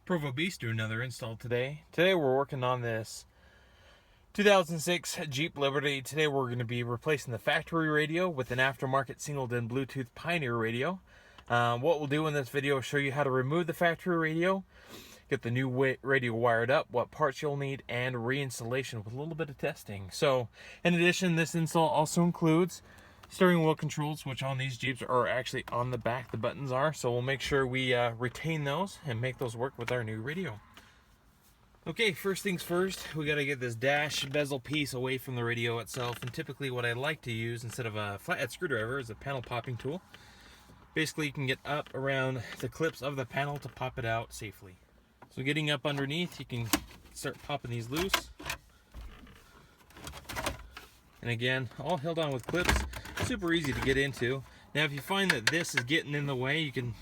Provo Beast do another install today. Today we're working on this 2006 Jeep Liberty. Today we're going to be replacing the factory radio with an aftermarket single-DIN Bluetooth Pioneer radio. What we'll do in this video is show you how to remove the factory radio, get the new radio wired up, what parts you'll need, and reinstallation with a little bit of testing. So, in addition, this install also includes steering wheel controls, which on these Jeeps are actually on the back, the buttons are, so we'll make sure we retain those and make those work with our new radio. Okay, first things first, we got to get this dash bezel piece away from the radio itself, and typically what I like to use instead of a flathead screwdriver is a panel popping tool. Basically, you can get up around the clips of the panel to pop it out safely. So getting up underneath, you can start popping these loose. And again, all held on with clips. Super easy to get into. Now if you find that this is getting in the way, you can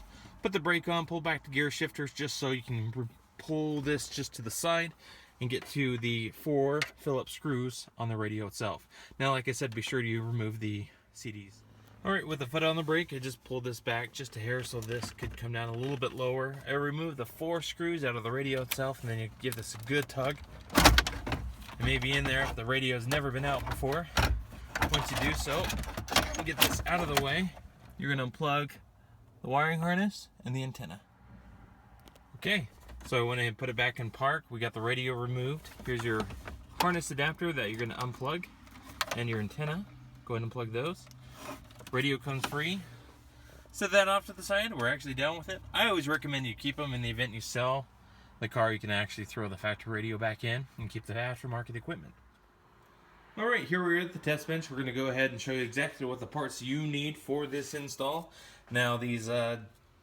put the brake on, pull back the gear shifters just so you can pull this just to the side and get to the 4 Phillips screws on the radio itself. Now like I said, be sure to remove the CDs. Alright, with the foot on the brake, I just pulled this back just a hair so this could come down a little bit lower. I removed the 4 screws out of the radio itself, and then you give this a good tug. It may be in there if the radio's never been out before. Once you do so, get this out of the way, you're going to unplug the wiring harness and the antenna. Okay, so I went ahead and put it back in park. We got the radio removed. Here's your harness adapter that you're going to unplug, and your antenna. Go ahead and plug those. Radio comes free. Set that off to the side. We're actually done with it. I always recommend you keep them in the event you sell the car. You can actually throw the factory radio back in and keep the aftermarket equipment. Alright, here we are at the test bench. We're going to go ahead and show you exactly what the parts you need for this install. Now these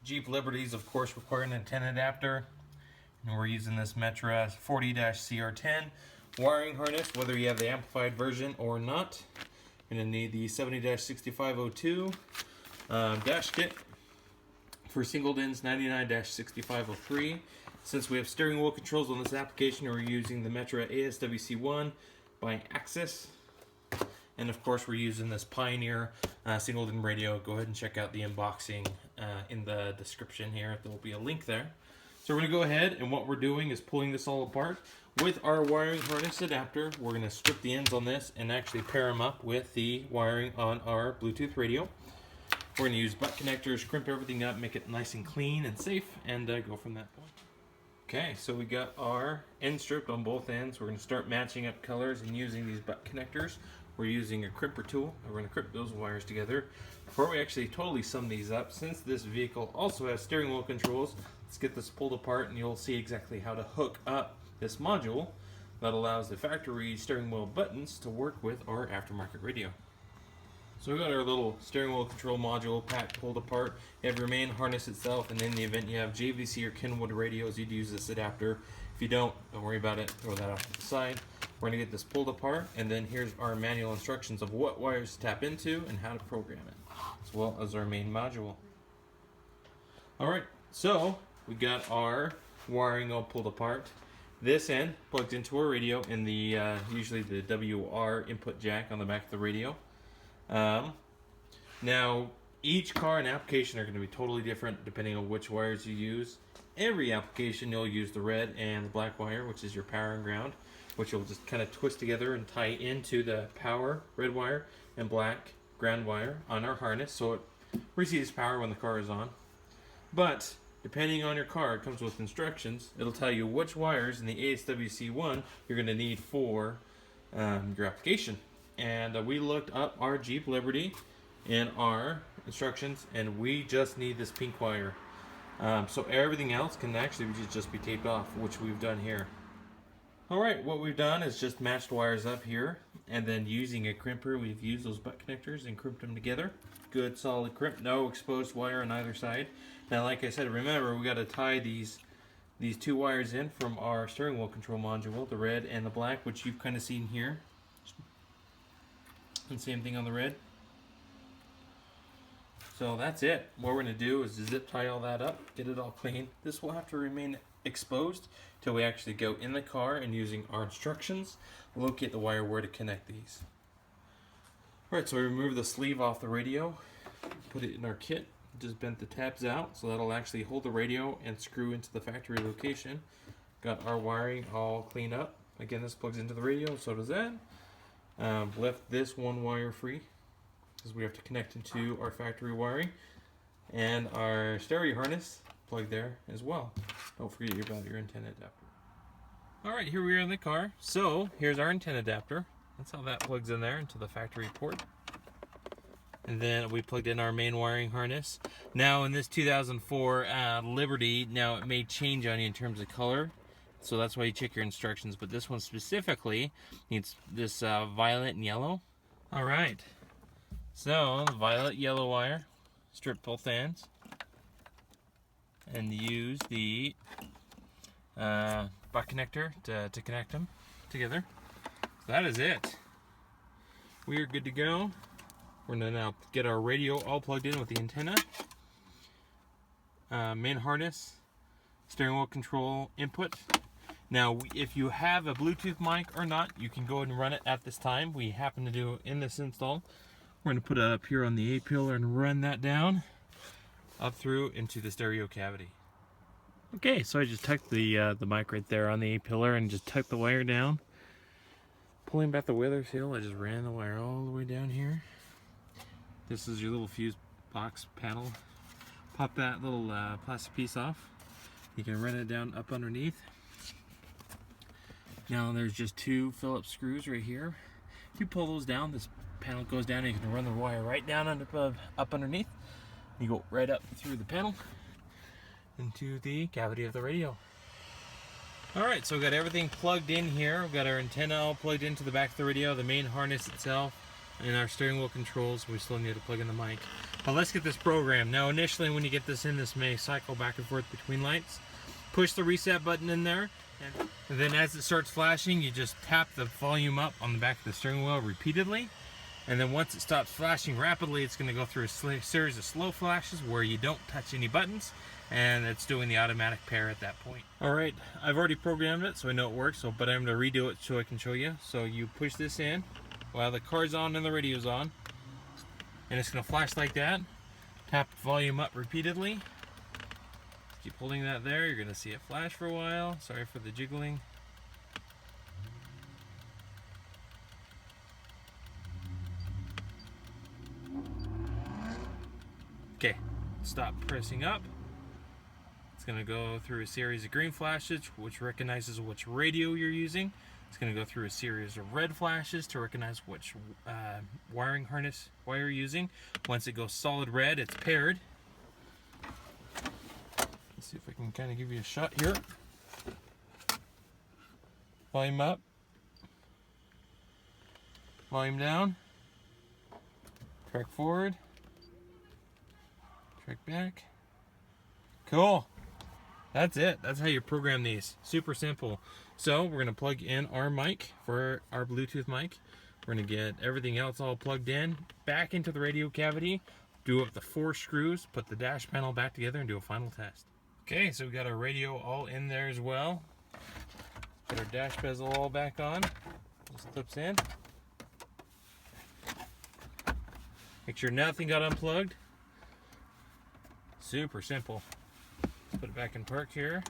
Jeep Liberties of course require an antenna adapter, and we're using this Metra 40-CR10 wiring harness, whether you have the amplified version or not. You're going to need the 70-6502 dash kit for single DINs 99-6503. Since we have steering wheel controls on this application, we're using the Metra ASWC1 by Axis, and of course we're using this Pioneer single DIN radio. Go ahead and check out the unboxing in the description here. There will be a link there. So we're going to go ahead, and what we're doing is pulling this all apart with our wiring harness adapter. We're going to strip the ends on this and actually pair them up with the wiring on our Bluetooth radio. We're going to use butt connectors, crimp everything up, make it nice and clean and safe, and go from that point. Okay, so we got our end stripped on both ends. We're going to start matching up colors and using these butt connectors. We're using a crimper tool, and we're going to crimp those wires together. Before we actually totally sum these up, since this vehicle also has steering wheel controls, let's get this pulled apart and you'll see exactly how to hook up this module that allows the factory steering wheel buttons to work with our aftermarket radio. So we got our little steering wheel control module pack pulled apart. You have your main harness itself, and in the event you have JVC or Kenwood radios, you'd use this adapter. If you don't worry about it, throw that off to the side. We're going to get this pulled apart, and then here's our manual instructions of what wires to tap into and how to program it, as well as our main module. Alright, so we got our wiring all pulled apart. This end plugs into our radio in the usually the WR input jack on the back of the radio. Now each car and application are going to be totally different depending on which wires you use. Every application you'll use the red and the black wire, which is your power and ground, which you'll just kind of twist together and tie into the power red wire and black ground wire on our harness, so it receives power when the car is on. But depending on your car, it comes with instructions. It'll tell you which wires in the ASWC1 you're going to need for your application. And we looked up our Jeep Liberty in our instructions, and we just need this pink wire. So everything else can actually just be taped off, which we've done here. Alright, what we've done is just matched wires up here, and then using a crimper, we've used those butt connectors and crimped them together. Good solid crimp, no exposed wire on either side. Now like I said, remember we got to tie these 2 wires in from our steering wheel control module, the red and the black, which you've kind of seen here. And same thing on the red. So that's it. What we're going to do is zip tie all that up, get it all clean. This will have to remain exposed till we actually go in the car and, using our instructions, locate the wire where to connect these. Alright, so we remove the sleeve off the radio, put it in our kit, Just bent the tabs out so that'll actually hold the radio and screw into the factory location. Got our wiring all cleaned up. Again, this plugs into the radio, so does that. Left this one wire free because we have to connect into our factory wiring, and our stereo harness plugged there as well. Don't forget about your antenna adapter. Alright, here we are in the car. So here's our antenna adapter. That's how that plugs in there into the factory port. And then we plugged in our main wiring harness. Now in this 2004 Liberty, now it may change on you in terms of color, so that's why you check your instructions, but this one specifically needs this violet and yellow. Alright, so the violet yellow wire, strip both ends, and use the butt connector to connect them together. So that is it. We are good to go. We're going to now get our radio all plugged in with the antenna, main harness, steering wheel control input. Now, if you have a Bluetooth mic or not, you can go ahead and run it at this time. We happen to do in this install. We're going to put it up here on the A pillar and run that down up through into the stereo cavity. Okay, so I just tucked the mic right there on the A pillar and just tucked the wire down. Pulling back the weather seal, I just ran the wire all the way down here. This is your little fuse box panel. Pop that little plastic piece off. You can run it down up underneath. Now there's just two Phillips screws right here. If you pull those down, this panel goes down and you can run the wire right down up underneath. You go right up through the panel into the cavity of the radio. Alright, so we've got everything plugged in here. We've got our antenna all plugged into the back of the radio, the main harness itself, and our steering wheel controls. We still need to plug in the mic. But let's get this programmed. Now initially when you get this in, this may cycle back and forth between lights. Push the reset button in there, and then as it starts flashing, you just tap the volume up on the back of the steering wheel repeatedly. And then once it stops flashing rapidly, it's going to go through a series of slow flashes where you don't touch any buttons, and it's doing the automatic pair at that point. Alright, I've already programmed it so I know it works, but I'm going to redo it so I can show you. So you push this in while the car's on and the radio's on, and it's going to flash like that. Tap volume up repeatedly. Keep holding that there, you're going to see it flash for a while. Sorry for the jiggling. Okay, stop pressing up. It's going to go through a series of green flashes, which recognizes which radio you're using. It's going to go through a series of red flashes to recognize which wiring harness wire you're using. Once it goes solid red, it's paired. Let's see if I can kind of give you a shot here. Volume up. Volume down. Track forward. Track back. Cool. That's it. That's how you program these. Super simple. So we're going to plug in our mic for our Bluetooth mic. We're going to get everything else all plugged in, back into the radio cavity, do up the 4 screws, put the dash panel back together, and do a final test. Okay, so we got our radio all in there as well. Put our dash bezel all back on. Just clips in. Make sure nothing got unplugged. Super simple. Let's put it back in park here.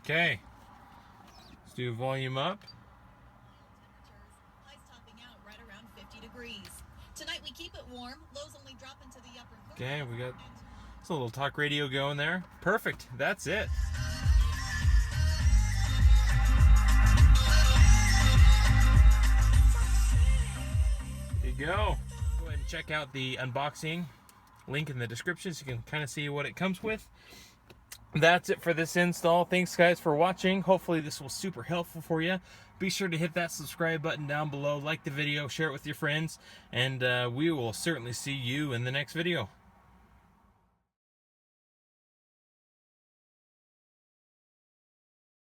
Okay. Let's do volume up. Highs topping out right around 50 degrees. Tonight we keep it warm. Lows only drop into the upper quarter. Okay, we got a little talk radio going there. Perfect. That's it. There you go. Go ahead and check out the unboxing link in the description so you can kind of see what it comes with. That's it for this install. Thanks guys for watching. Hopefully this was super helpful for you. Be sure to hit that subscribe button down below, like the video, share it with your friends, and we will certainly see you in the next video.